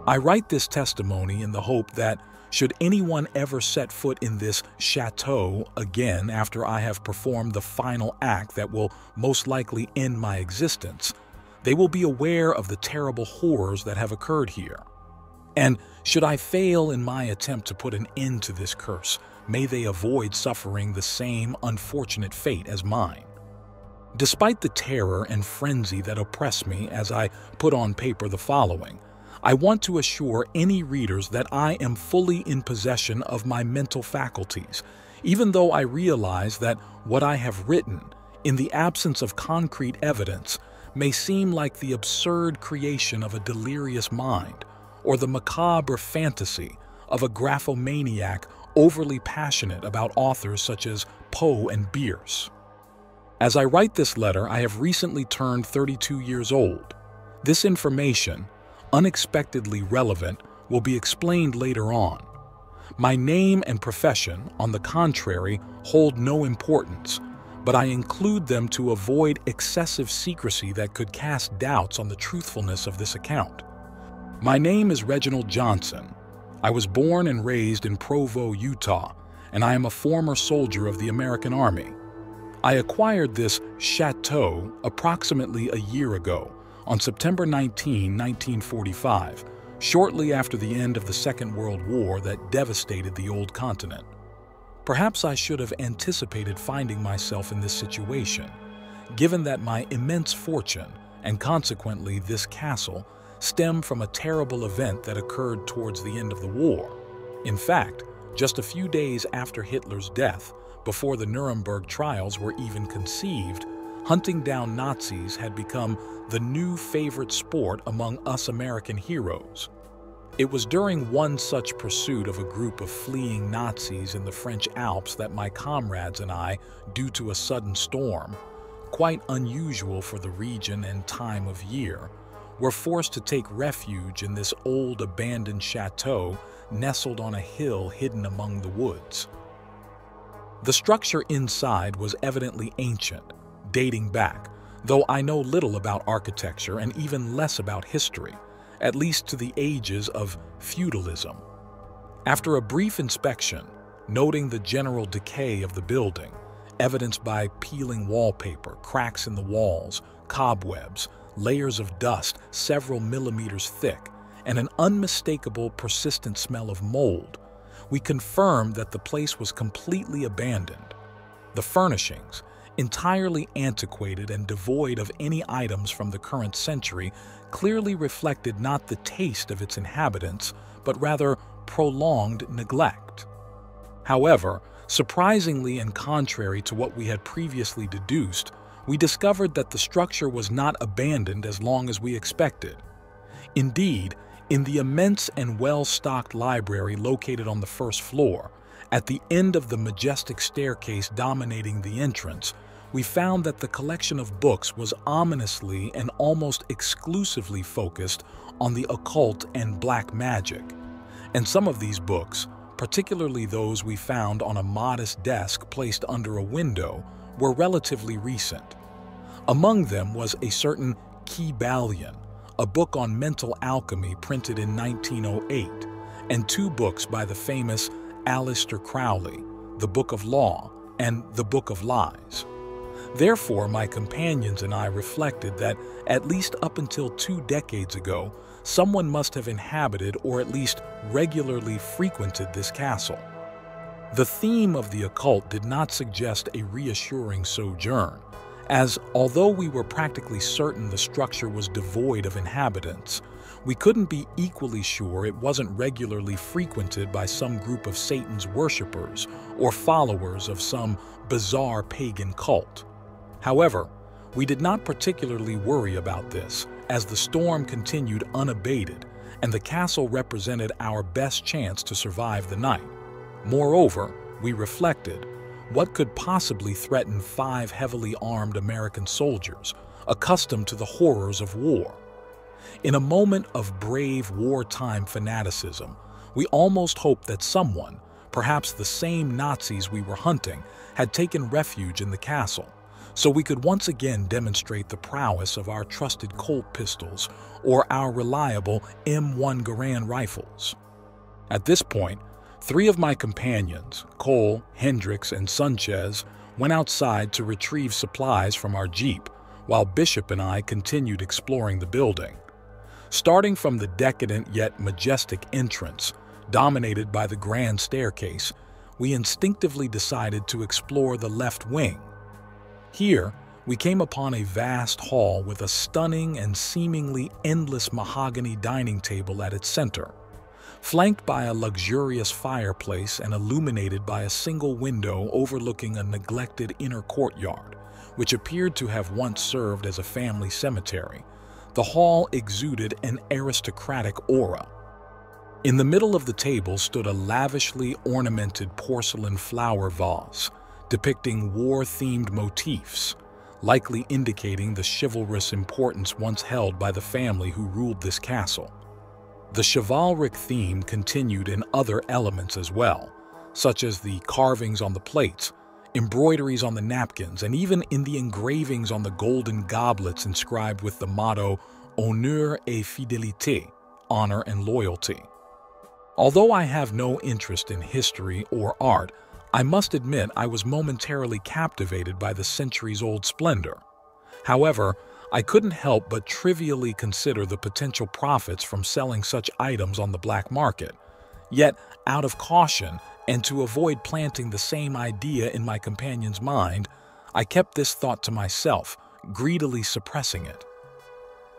I write this testimony in the hope that, should anyone ever set foot in this chateau again after I have performed the final act that will most likely end my existence, they will be aware of the terrible horrors that have occurred here. And should I fail in my attempt to put an end to this curse, may they avoid suffering the same unfortunate fate as mine. Despite the terror and frenzy that oppress me as I put on paper the following, I want to assure any readers that I am fully in possession of my mental faculties, even though I realize that what I have written, in the absence of concrete evidence, may seem like the absurd creation of a delirious mind, or the macabre fantasy of a graphomaniac overly passionate about authors such as Poe and Bierce. As I write this letter, I have recently turned 32 years old. This information, unexpectedly relevant, will be explained later on. My name and profession, on the contrary, hold no importance, but I include them to avoid excessive secrecy that could cast doubts on the truthfulness of this account. My name is Reginald Johnson. I was born and raised in Provo, Utah, and I am a former soldier of the American Army. I acquired this chateau approximately a year ago, on September 19, 1945, shortly after the end of the Second World War that devastated the old continent. Perhaps I should have anticipated finding myself in this situation, given that my immense fortune, and consequently this castle, stem from a terrible event that occurred towards the end of the war. In fact, just a few days after Hitler's death, before the Nuremberg trials were even conceived, hunting down Nazis had become the new favorite sport among us American heroes. It was during one such pursuit of a group of fleeing Nazis in the French Alps that my comrades and I, due to a sudden storm, quite unusual for the region and time of year, were forced to take refuge in this old abandoned chateau nestled on a hill hidden among the woods. The structure inside was evidently ancient, dating back, though I know little about architecture and even less about history, at least to the ages of feudalism. After a brief inspection, noting the general decay of the building, evidenced by peeling wallpaper, cracks in the walls, cobwebs, layers of dust several millimeters thick, and an unmistakable persistent smell of mold, we confirmed that the place was completely abandoned. The furnishings, entirely antiquated and devoid of any items from the current century, clearly reflected not the taste of its inhabitants, but rather prolonged neglect. However, surprisingly and contrary to what we had previously deduced, we discovered that the structure was not abandoned as long as we expected. Indeed, in the immense and well-stocked library located on the first floor, at the end of the majestic staircase dominating the entrance, we found that the collection of books was ominously and almost exclusively focused on the occult and black magic. And some of these books, particularly those we found on a modest desk placed under a window, were relatively recent. Among them was a certain Kybalion, a book on mental alchemy printed in 1908, and two books by the famous Aleister Crowley, The Book of Law and The Book of Lies. Therefore, my companions and I reflected that, at least up until 2 decades ago, someone must have inhabited or at least regularly frequented this castle. The theme of the occult did not suggest a reassuring sojourn, as although we were practically certain the structure was devoid of inhabitants, we couldn't be equally sure it wasn't regularly frequented by some group of Satan's worshippers or followers of some bizarre pagan cult. However, we did not particularly worry about this, as the storm continued unabated and the castle represented our best chance to survive the night. Moreover, we reflected, what could possibly threaten 5 heavily armed American soldiers, accustomed to the horrors of war? In a moment of brave wartime fanaticism, we almost hoped that someone, perhaps the same Nazis we were hunting, had taken refuge in the castle, so we could once again demonstrate the prowess of our trusted Colt pistols or our reliable M1 Garand rifles. At this point, 3 of my companions, Cole, Hendricks, and Sanchez, went outside to retrieve supplies from our Jeep, while Bishop and I continued exploring the building. Starting from the decadent yet majestic entrance, dominated by the grand staircase, we instinctively decided to explore the left wing. Here, we came upon a vast hall with a stunning and seemingly endless mahogany dining table at its center, flanked by a luxurious fireplace and illuminated by a single window overlooking a neglected inner courtyard, which appeared to have once served as a family cemetery. The hall exuded an aristocratic aura. In the middle of the table stood a lavishly ornamented porcelain flower vase, depicting war-themed motifs, likely indicating the chivalrous importance once held by the family who ruled this castle. The chivalric theme continued in other elements as well, such as the carvings on the plates, embroideries on the napkins, and even in the engravings on the golden goblets inscribed with the motto Honneur et Fidélité, honor and loyalty. Although I have no interest in history or art, I must admit I was momentarily captivated by the centuries-old splendor. However, I couldn't help but trivially consider the potential profits from selling such items on the black market. Yet, out of caution and to avoid planting the same idea in my companion's mind, I kept this thought to myself, greedily suppressing it.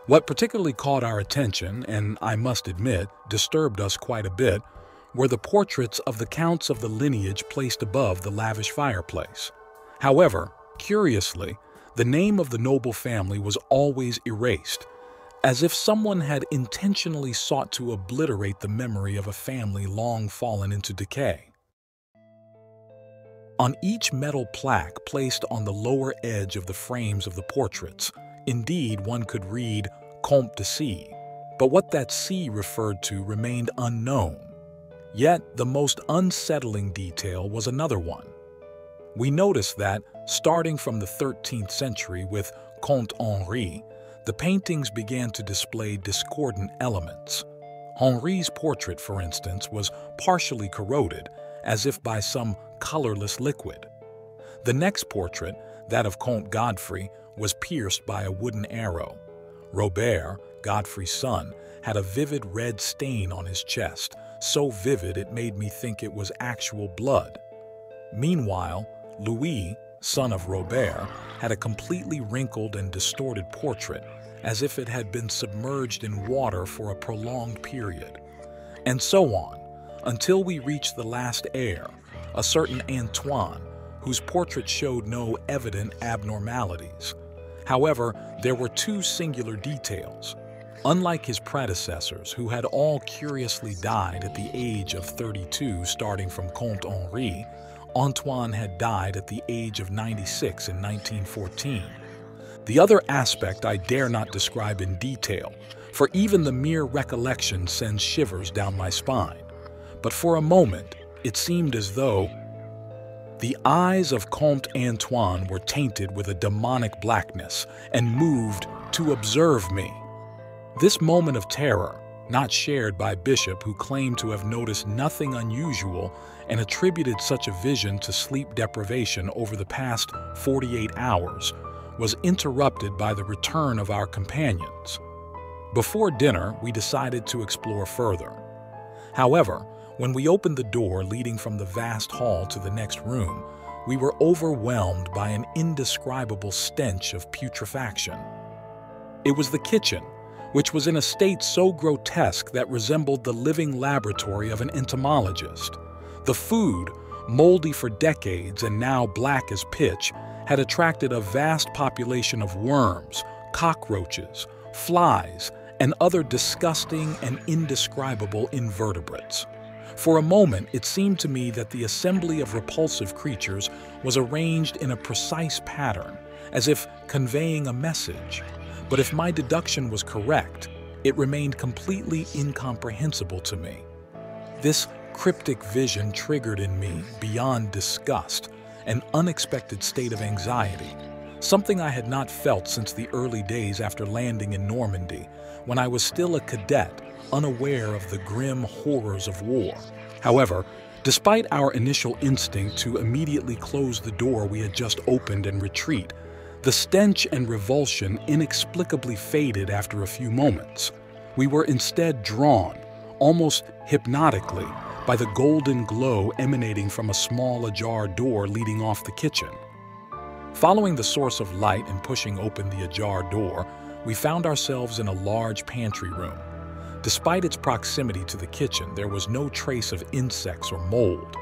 What particularly caught our attention, and I must admit, disturbed us quite a bit, were the portraits of the counts of the lineage placed above the lavish fireplace. However, curiously, the name of the noble family was always erased, as if someone had intentionally sought to obliterate the memory of a family long fallen into decay. On each metal plaque placed on the lower edge of the frames of the portraits, indeed one could read Comte de C, but what that C referred to remained unknown. Yet the most unsettling detail was another one. We noticed that, starting from the 13th century with Comte Henri, the paintings began to display discordant elements. Henri's portrait, for instance, was partially corroded, as if by some colorless liquid. The next portrait, that of Comte Godfrey, was pierced by a wooden arrow. Robert, Godfrey's son, had a vivid red stain on his chest, so vivid it made me think it was actual blood. Meanwhile, Louis, son of Robert, had a completely wrinkled and distorted portrait, as if it had been submerged in water for a prolonged period. And so on, until we reached the last heir, a certain Antoine, whose portrait showed no evident abnormalities. However, there were 2 singular details. Unlike his predecessors, who had all curiously died at the age of 32 starting from Comte Henri, Antoine had died at the age of 96 in 1914. The other aspect I dare not describe in detail, for even the mere recollection sends shivers down my spine. But for a moment, it seemed as though the eyes of Comte Antoine were tainted with a demonic blackness and moved to observe me. This moment of terror, not shared by Bishop, who claimed to have noticed nothing unusual and attributed such a vision to sleep deprivation over the past 48 hours, was interrupted by the return of our companions. Before dinner, we decided to explore further. However, when we opened the door leading from the vast hall to the next room, we were overwhelmed by an indescribable stench of putrefaction. It was the kitchen, which was in a state so grotesque that resembled the living laboratory of an entomologist. The food, moldy for decades and now black as pitch, had attracted a vast population of worms, cockroaches, flies, and other disgusting and indescribable invertebrates. For a moment, it seemed to me that the assembly of repulsive creatures was arranged in a precise pattern, as if conveying a message. But if my deduction was correct, it remained completely incomprehensible to me. This cryptic vision triggered in me, beyond disgust, an unexpected state of anxiety, something I had not felt since the early days after landing in Normandy, when I was still a cadet, unaware of the grim horrors of war. However, despite our initial instinct to immediately close the door we had just opened and retreat, the stench and revulsion inexplicably faded after a few moments. We were instead drawn, almost hypnotically, by the golden glow emanating from a small ajar door leading off the kitchen. Following the source of light and pushing open the ajar door, we found ourselves in a large pantry room. Despite its proximity to the kitchen, there was no trace of insects or mold.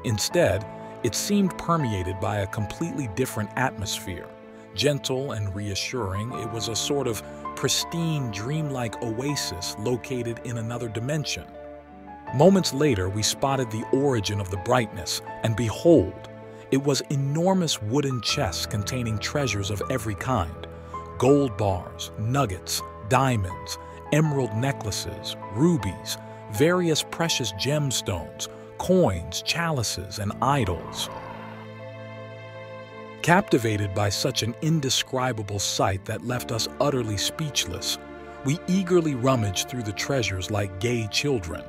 Instead, it seemed permeated by a completely different atmosphere. Gentle and reassuring, it was a sort of pristine, dreamlike oasis located in another dimension. Moments later, we spotted the origin of the brightness, and behold, it was enormous wooden chests containing treasures of every kind: gold bars, nuggets, diamonds, emerald necklaces, rubies, various precious gemstones, coins, chalices, and idols. Captivated by such an indescribable sight that left us utterly speechless, we eagerly rummaged through the treasures like gay children.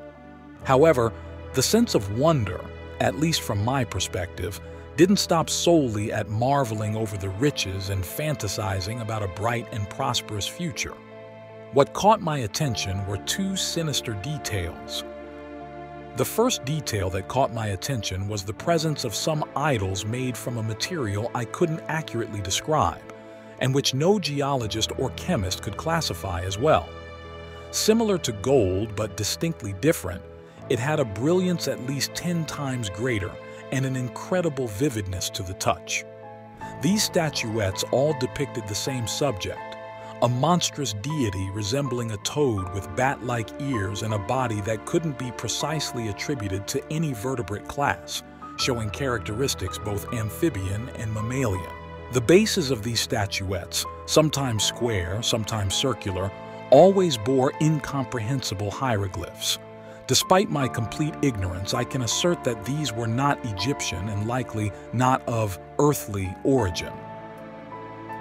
However, the sense of wonder, at least from my perspective, didn't stop solely at marveling over the riches and fantasizing about a bright and prosperous future. What caught my attention were two sinister details. The first detail that caught my attention was the presence of some idols made from a material I couldn't accurately describe, and which no geologist or chemist could classify as well. Similar to gold but distinctly different, it had a brilliance at least 10 times greater and an incredible vividness to the touch. These statuettes all depicted the same subject: a monstrous deity resembling a toad with bat-like ears and a body that couldn't be precisely attributed to any vertebrate class, showing characteristics both amphibian and mammalian. The bases of these statuettes, sometimes square, sometimes circular, always bore incomprehensible hieroglyphs. Despite my complete ignorance, I can assert that these were not Egyptian and likely not of earthly origin.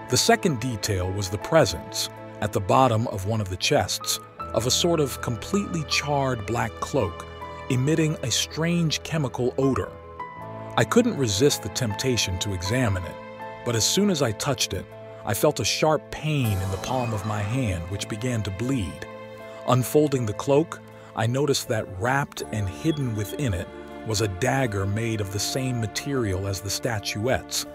The second detail was the presence, at the bottom of one of the chests, of a sort of completely charred black cloak, emitting a strange chemical odor. I couldn't resist the temptation to examine it, but as soon as I touched it, I felt a sharp pain in the palm of my hand, which began to bleed. Unfolding the cloak, I noticed that wrapped and hidden within it was a dagger made of the same material as the statuettes.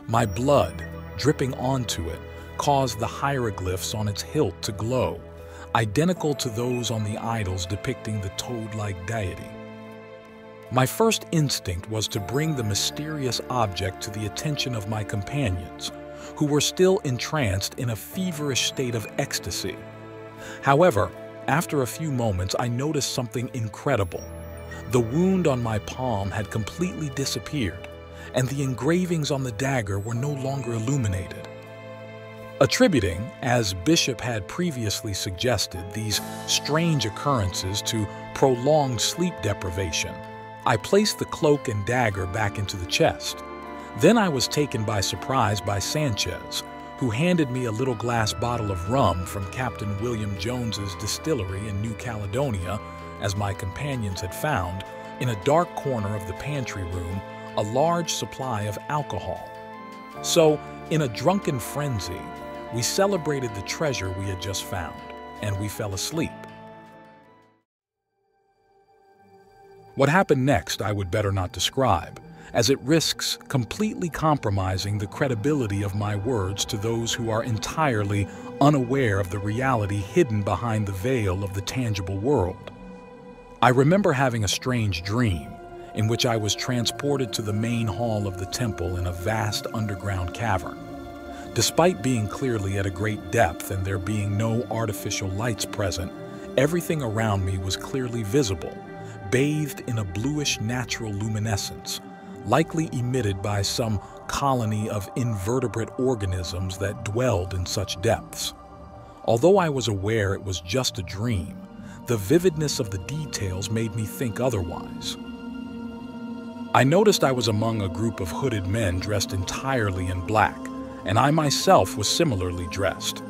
My blood, dripping onto it, caused the hieroglyphs on its hilt to glow, identical to those on the idols depicting the toad-like deity. My first instinct was to bring the mysterious object to the attention of my companions, who were still entranced in a feverish state of ecstasy. However, after a few moments, I noticed something incredible. The wound on my palm had completely disappeared, and the engravings on the dagger were no longer illuminated. Attributing, as Bishop had previously suggested, these strange occurrences to prolonged sleep deprivation, I placed the cloak and dagger back into the chest. Then I was taken by surprise by Sanchez, who handed me a little glass bottle of rum from Captain William Jones's distillery in New Caledonia, as my companions had found, in a dark corner of the pantry room, a large supply of alcohol. So, in a drunken frenzy, we celebrated the treasure we had just found, and we fell asleep. What happened next I would better not describe, as it risks completely compromising the credibility of my words to those who are entirely unaware of the reality hidden behind the veil of the tangible world. I remember having a strange dream, in which I was transported to the main hall of the temple in a vast underground cavern. Despite being clearly at a great depth and there being no artificial lights present, everything around me was clearly visible, bathed in a bluish natural luminescence, likely emitted by some colony of invertebrate organisms that dwelled in such depths. Although I was aware it was just a dream, the vividness of the details made me think otherwise. I noticed I was among a group of hooded men dressed entirely in black, and I myself was similarly dressed.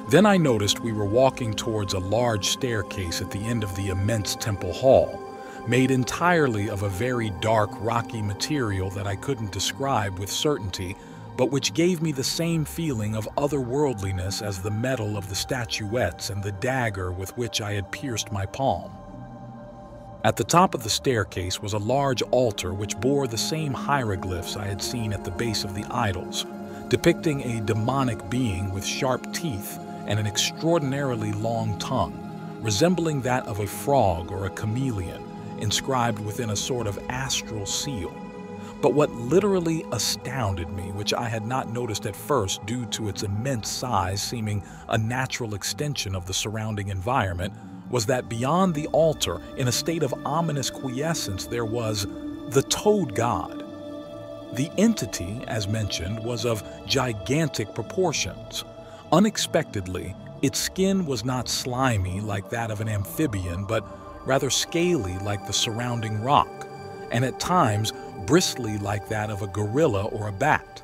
Then I noticed we were walking towards a large staircase at the end of the immense temple hall, made entirely of a very dark, rocky material that I couldn't describe with certainty, but which gave me the same feeling of otherworldliness as the metal of the statuettes and the dagger with which I had pierced my palm. At the top of the staircase was a large altar which bore the same hieroglyphs I had seen at the base of the idols, depicting a demonic being with sharp teeth and an extraordinarily long tongue, resembling that of a frog or a chameleon, inscribed within a sort of astral seal. But what literally astounded me, which I had not noticed at first due to its immense size seeming a natural extension of the surrounding environment, was that beyond the altar, in a state of ominous quiescence, there was the Toad God. The entity, as mentioned, was of gigantic proportions. Unexpectedly, its skin was not slimy like that of an amphibian, but rather scaly like the surrounding rock, and at times bristly like that of a gorilla or a bat.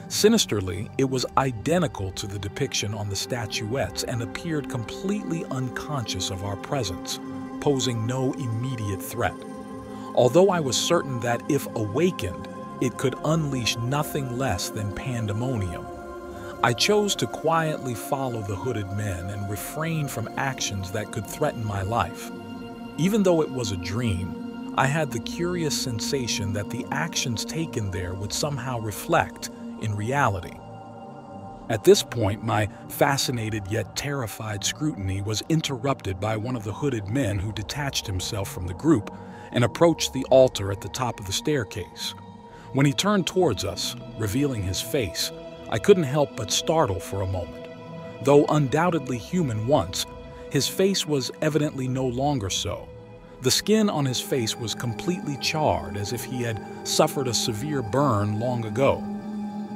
Sinisterly, it was identical to the depiction on the statuettes and appeared completely unconscious of our presence, posing no immediate threat. Although I was certain that if awakened, it could unleash nothing less than pandemonium, I chose to quietly follow the hooded men and refrain from actions that could threaten my life. Even though it was a dream, I had the curious sensation that the actions taken there would somehow reflect in reality. At this point, my fascinated yet terrified scrutiny was interrupted by one of the hooded men who detached himself from the group and approached the altar at the top of the staircase. When he turned towards us, revealing his face, I couldn't help but startle for a moment. Though undoubtedly human once, his face was evidently no longer so. The skin on his face was completely charred, as if he had suffered a severe burn long ago.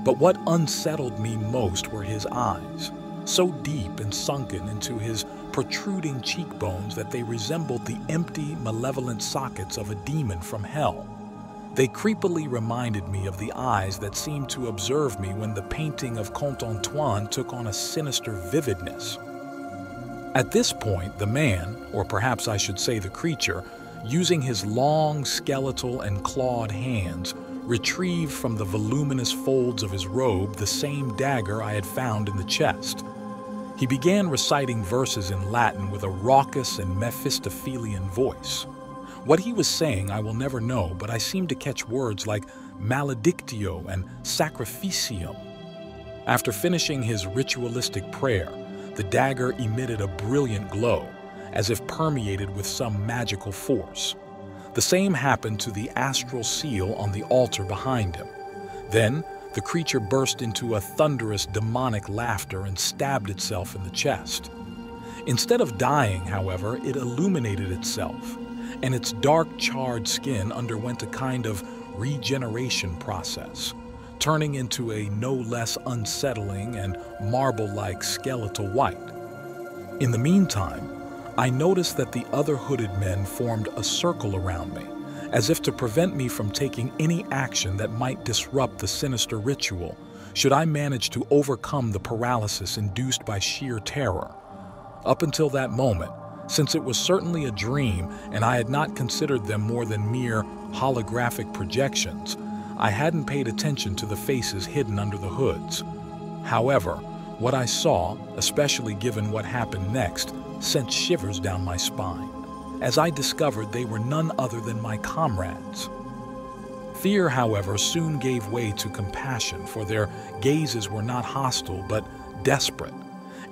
But what unsettled me most were his eyes, so deep and sunken into his protruding cheekbones that they resembled the empty, malevolent sockets of a demon from hell. They creepily reminded me of the eyes that seemed to observe me when the painting of Comte Antoine took on a sinister vividness. At this point, the man, or perhaps I should say the creature, using his long, skeletal and clawed hands, retrieved from the voluminous folds of his robe the same dagger I had found in the chest. He began reciting verses in Latin with a raucous and Mephistophelian voice. What he was saying I will never know, but I seemed to catch words like maledictio and sacrificium. After finishing his ritualistic prayer, the dagger emitted a brilliant glow, as if permeated with some magical force. The same happened to the astral seal on the altar behind him. Then, the creature burst into a thunderous demonic laughter and stabbed itself in the chest. Instead of dying, however, it illuminated itself, and its dark, charred skin underwent a kind of regeneration process, turning into a no less unsettling and marble-like skeletal white. In the meantime, I noticed that the other hooded men formed a circle around me, as if to prevent me from taking any action that might disrupt the sinister ritual, should I manage to overcome the paralysis induced by sheer terror. Up until that moment, since it was certainly a dream and I had not considered them more than mere holographic projections, I hadn't paid attention to the faces hidden under the hoods. However, what I saw, especially given what happened next, sent shivers down my spine, as I discovered they were none other than my comrades. Fear, however, soon gave way to compassion, for their gazes were not hostile but desperate,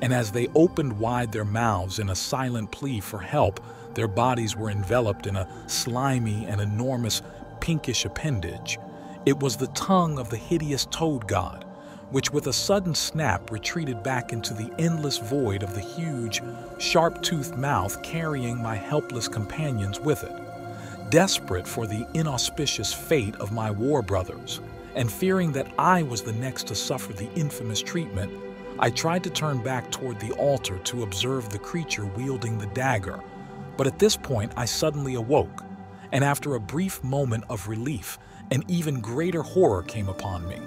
and as they opened wide their mouths in a silent plea for help, their bodies were enveloped in a slimy and enormous pinkish appendage. It was the tongue of the hideous toad god, which with a sudden snap retreated back into the endless void of the huge, sharp-toothed mouth, carrying my helpless companions with it. Desperate for the inauspicious fate of my war brothers, and fearing that I was the next to suffer the infamous treatment, I tried to turn back toward the altar to observe the creature wielding the dagger, but at this point I suddenly awoke, and after a brief moment of relief, An even greater horror came upon me.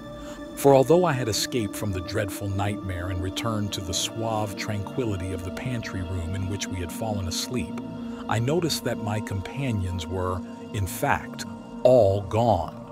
For although I had escaped from the dreadful nightmare and returned to the suave tranquility of the pantry room in which we had fallen asleep, I noticed that my companions were, in fact, all gone.